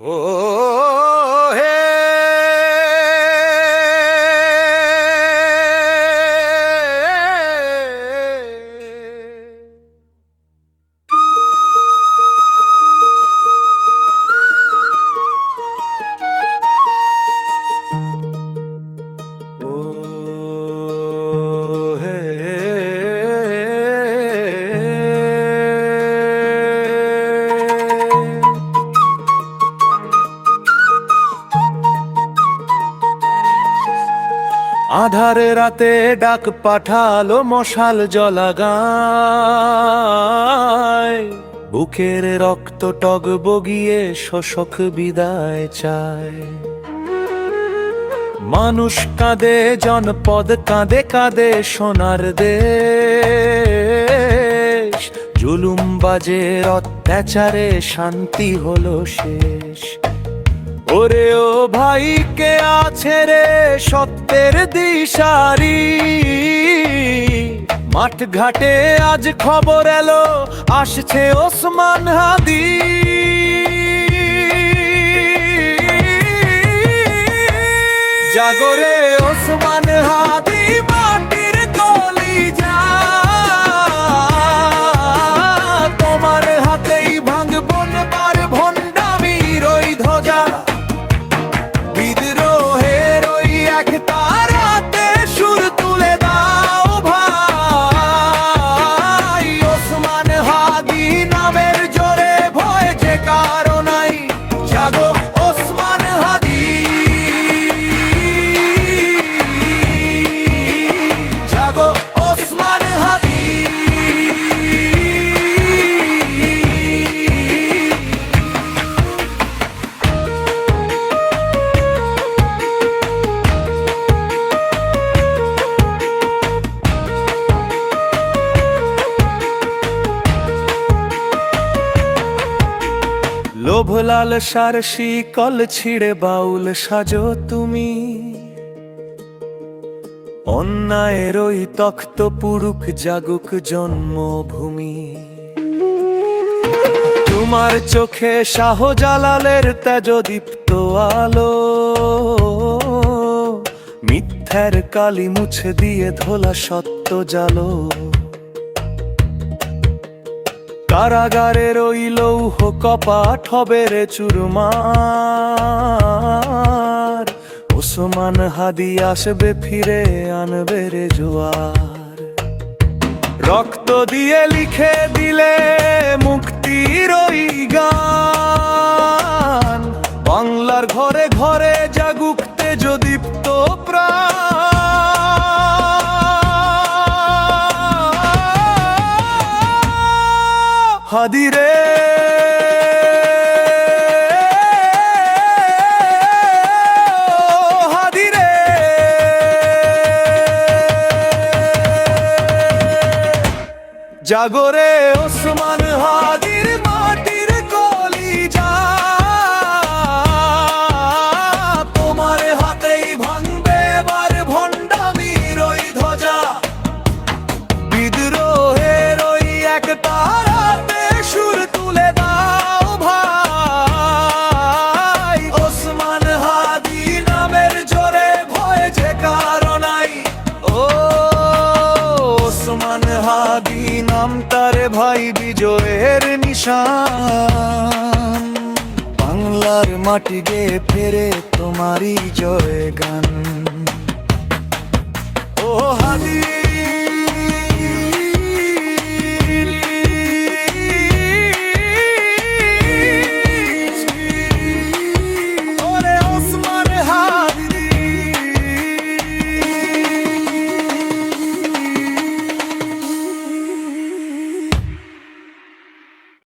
ও হে ও হে আধারে রাতে ডাক পাঠালো মশাল জ্বলা গায়, বুকের রক্ত টগ বগিয়ে শোষক বিদায় চায়। মানুষ কাঁদে, জনপদ কাঁদে কাঁদে সোনার দেশ, জুলুম বাজের অত্যাচারে শান্তি হলো শেষ। ওরে ও ভাই কে আছে রে সত্যের দিশারি, মাঠ ঘাটে আজ খবর এলো আসছে ওসমান হাদি। জাগরে ওসমান হাদি মাটির কলিজা, তোমার হাতেই ভাঙবো বার ভণ্ডামির ওই ধ্বজা। বিদ্রোহের ওই এক তারাতে সুর তুলে দাও ভাই, ওসমান হাদি নামের জোরে ভয় যে কারো নাই। জাগো ওসমান হাদি, জাগো ওসমান হাদি। লোভ লালসার শিকল ছিঁড়ে বাউল সাজো তুমি, অন্যায়ের ওই তখ্ত পুরুষ জাগুক জন্মভূমি। তোমার চোখে শাহজালালের তেজদীপ্ত আলো, মিথ্যার কালি মুছে দিয়ে ধোলা সত্য জালো। কারাগারের ওই লৌহ কপাট হবে রে চুরমার, ওসমান হাদি আসবে ফিরে আনবে রে জোয়ার। রক্ত দিয়ে লিখে দিলে মুক্তির ওই গান, বাংলার ঘরে ঘরে জাগুক তেজদীপ্ত প্রাণ। হাদি রে হাদি রে, জাগরে ওসমান হাদির মাটির কলিজা, তোমার হাতেই ভাঙবে এবার ভণ্ডামির ওই ধ্বজা। বিদ্রোহের ওই এক তারাতে সুর তুলে দাও ভাই, ওসমান হাদি নামের জোরে ভয় যে কারো নাই। ও ওসমান হাদি নাম তারে ভাই বিজয়ের নিশান, বাংলার মাটি গে ফেরে তোমারই জয় গান। ও হাদি।